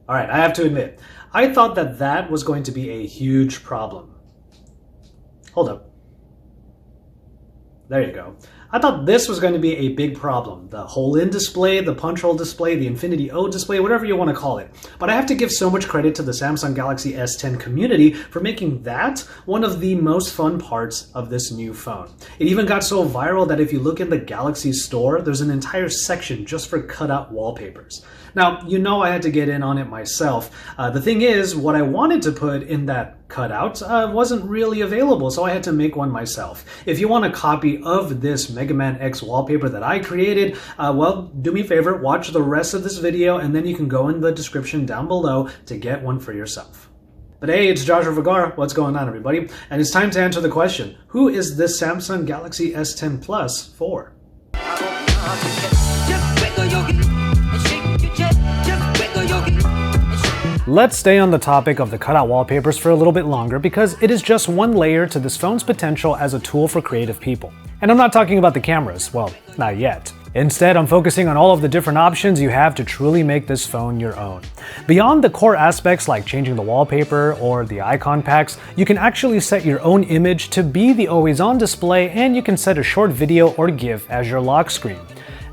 All right, I have to admit, I thought that was going to be a huge problem. Hold up. There you go. I thought this was going to be a big problem. The hole-in display, the punch hole display, the Infinity O display, whatever you want to call it. But I have to give so much credit to the Samsung Galaxy S10 community for making that one of the most fun parts of this new phone. It even got so viral that if you look in the Galaxy store, there's an entire section just for cutout wallpapers. Now, you know I had to get in on it myself. The thing is, what I wanted to put in that cutout wasn't really available, so I had to make one myself. If you want a copy of this Megaman X wallpaper that I created, well, do me a favor, watch the rest of this video, and then you can go in the description down below to get one for yourself. But hey, it's Joshua Vergara. What's going on, everybody? And it's time to answer the question, who is this Samsung Galaxy S10 Plus for? Let's stay on the topic of the cutout wallpapers for a little bit longer because it is just one layer to this phone's potential as a tool for creative people. And I'm not talking about the cameras, well, not yet. Instead, I'm focusing on all of the different options you have to truly make this phone your own. Beyond the core aspects like changing the wallpaper or the icon packs, you can actually set your own image to be the always-on display, and you can set a short video or GIF as your lock screen.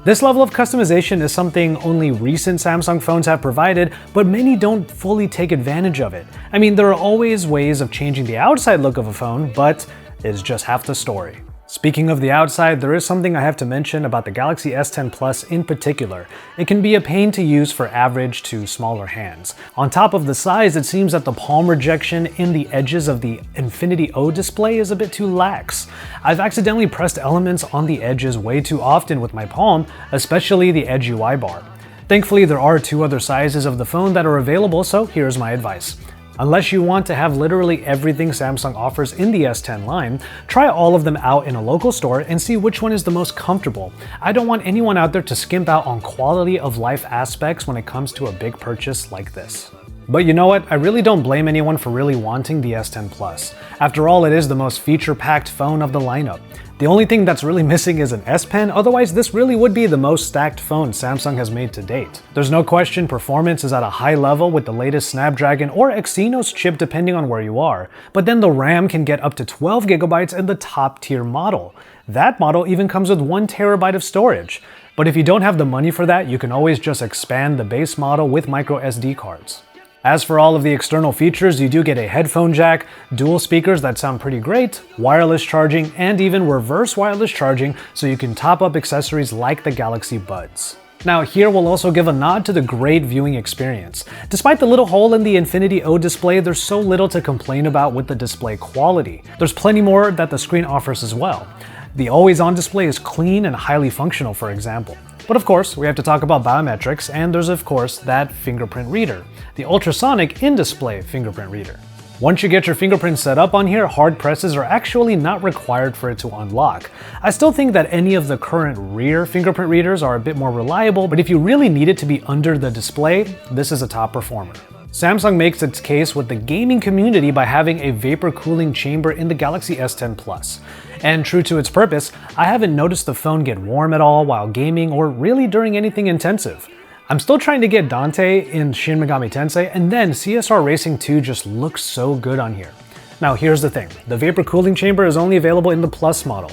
This level of customization is something only recent Samsung phones have provided, but many don't fully take advantage of it. I mean, there are always ways of changing the outside look of a phone, but it's just half the story. Speaking of the outside, there is something I have to mention about the Galaxy S10 Plus in particular. It can be a pain to use for average to smaller hands. On top of the size, it seems that the palm rejection in the edges of the Infinity O display is a bit too lax. I've accidentally pressed elements on the edges way too often with my palm, especially the Edge UI bar. Thankfully, there are two other sizes of the phone that are available, so here's my advice. Unless you want to have literally everything Samsung offers in the S10 line, try all of them out in a local store and see which one is the most comfortable. I don't want anyone out there to skimp out on quality of life aspects when it comes to a big purchase like this. But you know what? I really don't blame anyone for really wanting the S10 Plus. After all, it is the most feature-packed phone of the lineup. The only thing that's really missing is an S Pen, otherwise this really would be the most stacked phone Samsung has made to date. There's no question performance is at a high level with the latest Snapdragon or Exynos chip depending on where you are, but then the RAM can get up to 12 gigabytes in the top tier model. That model even comes with 1 terabyte of storage. But if you don't have the money for that, you can always just expand the base model with micro SD cards. As for all of the external features, you do get a headphone jack, dual speakers that sound pretty great, wireless charging, and even reverse wireless charging so you can top up accessories like the Galaxy Buds. Now here we'll also give a nod to the great viewing experience. Despite the little hole in the Infinity O display, there's so little to complain about with the display quality. There's plenty more that the screen offers as well. The always-on display is clean and highly functional, for example. But of course, we have to talk about biometrics, and there's of course that fingerprint reader, the ultrasonic in-display fingerprint reader. Once you get your fingerprint set up on here, hard presses are actually not required for it to unlock. I still think that any of the current rear fingerprint readers are a bit more reliable, but if you really need it to be under the display, this is a top performer. Samsung makes its case with the gaming community by having a vapor cooling chamber in the Galaxy S10 Plus. And true to its purpose, I haven't noticed the phone get warm at all while gaming or really during anything intensive. I'm still trying to get Dante in Shin Megami Tensei, and then CSR Racing 2 just looks so good on here. Now here's the thing, the vapor cooling chamber is only available in the Plus model.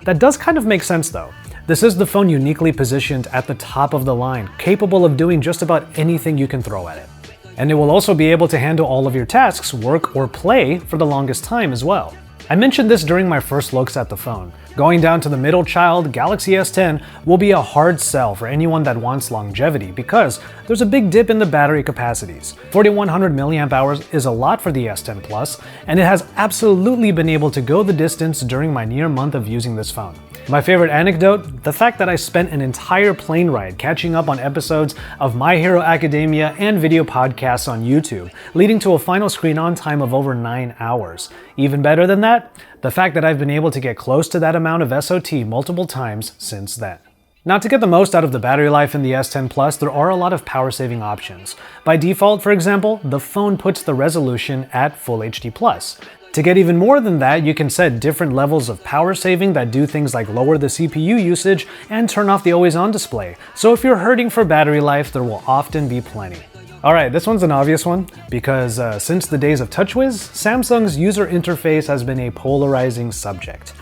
That does kind of make sense though. This is the phone uniquely positioned at the top of the line, capable of doing just about anything you can throw at it. And it will also be able to handle all of your tasks, work or play, for the longest time as well. I mentioned this during my first looks at the phone. Going down to the middle child, Galaxy S10 will be a hard sell for anyone that wants longevity because there's a big dip in the battery capacities. 4100 mAh is a lot for the S10 Plus, and it has absolutely been able to go the distance during my near month of using this phone. My favorite anecdote? The fact that I spent an entire plane ride catching up on episodes of My Hero Academia and video podcasts on YouTube, leading to a final screen on time of over 9 hours. Even better than that, the fact that I've been able to get close to that amount of SOT multiple times since then. Now, to get the most out of the battery life in the S10 Plus, there are a lot of power-saving options. By default, for example, the phone puts the resolution at Full HD+. To get even more than that, you can set different levels of power saving that do things like lower the CPU usage and turn off the always-on display. So if you're hurting for battery life, there will often be plenty. Alright, this one's an obvious one, because since the days of TouchWiz, Samsung's user interface has been a polarizing subject.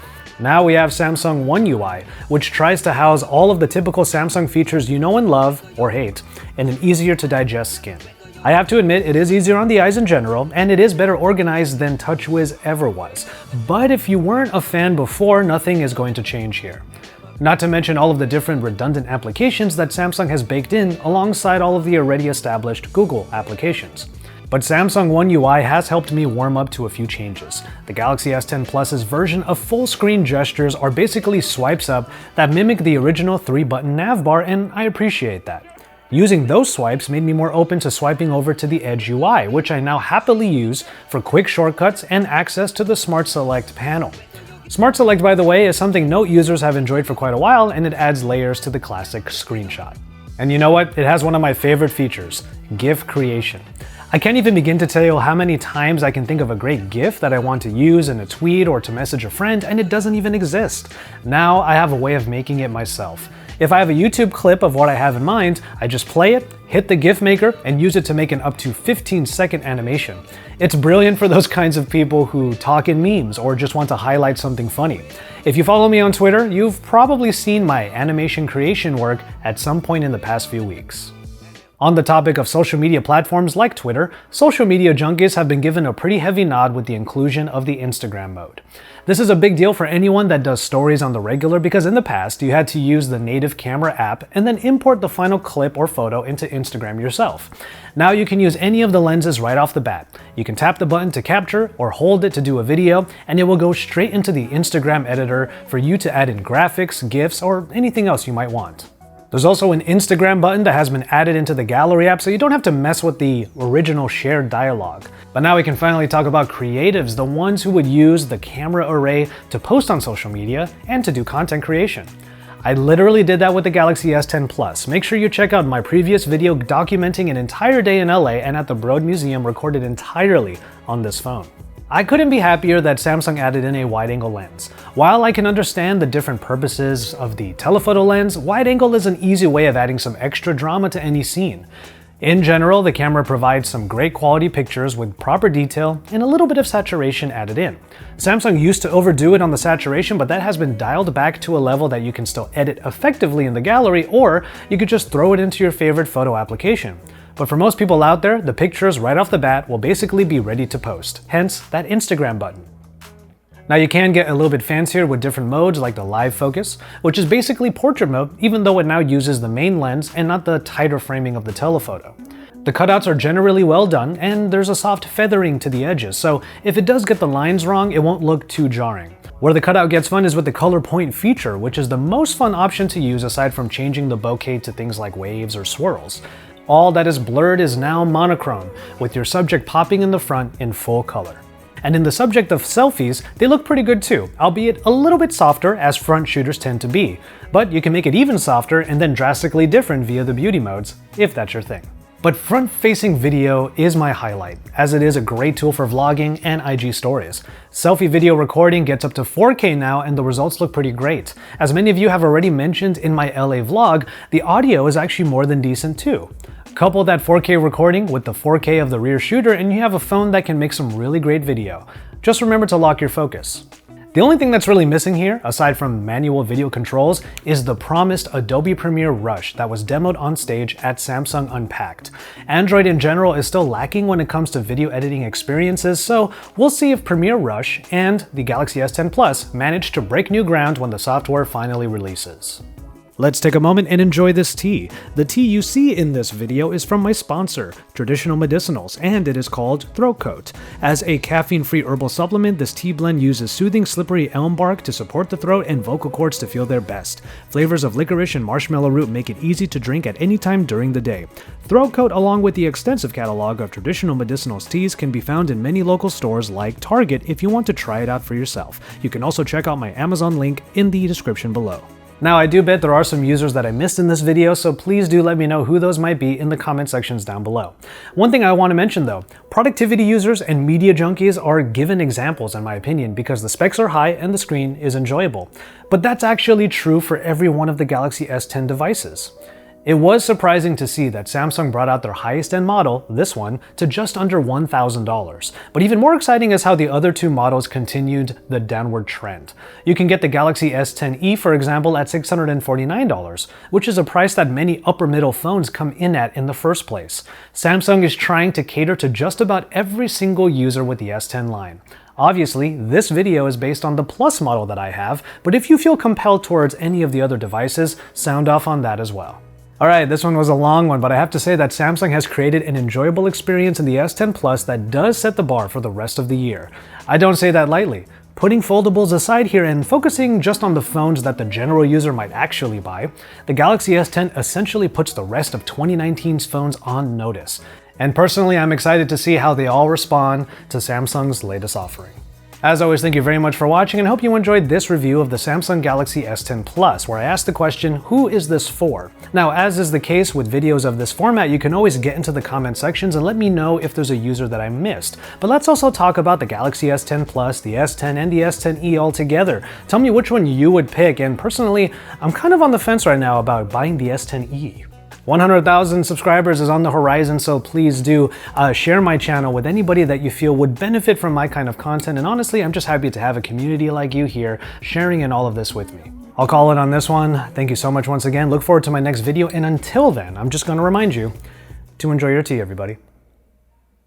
Now we have Samsung One UI, which tries to house all of the typical Samsung features you know and love, or hate, in an easier to digest skin. I have to admit, it is easier on the eyes in general, and it is better organized than TouchWiz ever was. But if you weren't a fan before, nothing is going to change here. Not to mention all of the different redundant applications that Samsung has baked in alongside all of the already established Google applications. But Samsung One UI has helped me warm up to a few changes. The Galaxy S10 Plus's version of full screen gestures are basically swipes up that mimic the original 3-button nav bar, and I appreciate that. Using those swipes made me more open to swiping over to the Edge UI, which I now happily use for quick shortcuts and access to the Smart Select panel. Smart Select, by the way, is something Note users have enjoyed for quite a while, and it adds layers to the classic screenshot. And you know what? It has one of my favorite features, GIF creation. I can't even begin to tell you how many times I can think of a great GIF that I want to use in a tweet or to message a friend, and it doesn't even exist. Now I have a way of making it myself. If I have a YouTube clip of what I have in mind, I just play it, hit the GIF maker, and use it to make an up to 15-second animation. It's brilliant for those kinds of people who talk in memes or just want to highlight something funny. If you follow me on Twitter, you've probably seen my animation creation work at some point in the past few weeks. On the topic of social media platforms like Twitter, social media junkies have been given a pretty heavy nod with the inclusion of the Instagram mode. This is a big deal for anyone that does stories on the regular, because in the past you had to use the native camera app and then import the final clip or photo into Instagram yourself. Now you can use any of the lenses right off the bat. You can tap the button to capture or hold it to do a video, and it will go straight into the Instagram editor for you to add in graphics, GIFs, or anything else you might want. There's also an Instagram button that has been added into the Gallery app, so you don't have to mess with the original shared dialogue. But now we can finally talk about creatives, the ones who would use the camera array to post on social media and to do content creation. I literally did that with the Galaxy S10 Plus. Make sure you check out my previous video documenting an entire day in LA and at the Broad Museum recorded entirely on this phone. I couldn't be happier that Samsung added in a wide-angle lens. While I can understand the different purposes of the telephoto lens, wide-angle is an easy way of adding some extra drama to any scene. In general, the camera provides some great quality pictures with proper detail and a little bit of saturation added in. Samsung used to overdo it on the saturation, but that has been dialed back to a level that you can still edit effectively in the gallery, or you could just throw it into your favorite photo application. But for most people out there, the pictures right off the bat will basically be ready to post, hence that Instagram button. Now you can get a little bit fancier with different modes like the live focus, which is basically portrait mode, even though it now uses the main lens and not the tighter framing of the telephoto. The cutouts are generally well done, and there's a soft feathering to the edges, so if it does get the lines wrong, it won't look too jarring. Where the cutout gets fun is with the color point feature, which is the most fun option to use aside from changing the bokeh to things like waves or swirls. All that is blurred is now monochrome, with your subject popping in the front in full color. And in the subject of selfies, they look pretty good too, albeit a little bit softer as front shooters tend to be. But you can make it even softer and then drastically different via the beauty modes, if that's your thing. But front-facing video is my highlight, as it is a great tool for vlogging and IG stories. Selfie video recording gets up to 4K now, and the results look pretty great. As many of you have already mentioned in my LA vlog, the audio is actually more than decent too. Couple that 4K recording with the 4K of the rear shooter and you have a phone that can make some really great video. Just remember to lock your focus. The only thing that's really missing here, aside from manual video controls, is the promised Adobe Premiere Rush that was demoed on stage at Samsung Unpacked. Android in general is still lacking when it comes to video editing experiences, so we'll see if Premiere Rush and the Galaxy S10 Plus manage to break new ground when the software finally releases. Let's take a moment and enjoy this tea. The tea you see in this video is from my sponsor, Traditional Medicinals, and it is called Throat Coat. As a caffeine-free herbal supplement, this tea blend uses soothing slippery elm bark to support the throat and vocal cords to feel their best. Flavors of licorice and marshmallow root make it easy to drink at any time during the day. Throat Coat, along with the extensive catalog of Traditional Medicinals teas, can be found in many local stores like Target if you want to try it out for yourself. You can also check out my Amazon link in the description below. Now, I do bet there are some users that I missed in this video, so please do let me know who those might be in the comment sections down below. One thing I want to mention though, productivity users and media junkies are given examples in my opinion because the specs are high and the screen is enjoyable. But that's actually true for every one of the Galaxy S10 devices. It was surprising to see that Samsung brought out their highest-end model, this one, to just under $1,000. But even more exciting is how the other two models continued the downward trend. You can get the Galaxy S10e, for example, at $649, which is a price that many upper-middle phones come in at in the first place. Samsung is trying to cater to just about every single user with the S10 line. Obviously, this video is based on the Plus model that I have, but if you feel compelled towards any of the other devices, sound off on that as well. Alright, this one was a long one, but I have to say that Samsung has created an enjoyable experience in the S10 Plus that does set the bar for the rest of the year. I don't say that lightly. Putting foldables aside here and focusing just on the phones that the general user might actually buy, the Galaxy S10 essentially puts the rest of 2019's phones on notice. And personally, I'm excited to see how they all respond to Samsung's latest offering. As always, thank you very much for watching, and I hope you enjoyed this review of the Samsung Galaxy S10 Plus, where I asked the question, who is this for? Now, as is the case with videos of this format, you can always get into the comment sections and let me know if there's a user that I missed. But let's also talk about the Galaxy S10 Plus, the S10, and the S10e all together. Tell me which one you would pick, and personally, I'm kind of on the fence right now about buying the S10e. 100,000 subscribers is on the horizon, so please do share my channel with anybody that you feel would benefit from my kind of content. And honestly, I'm just happy to have a community like you here sharing in all of this with me. I'll call it on this one. Thank you so much once again. Look forward to my next video. And until then, I'm just going to remind you to enjoy your tea, everybody.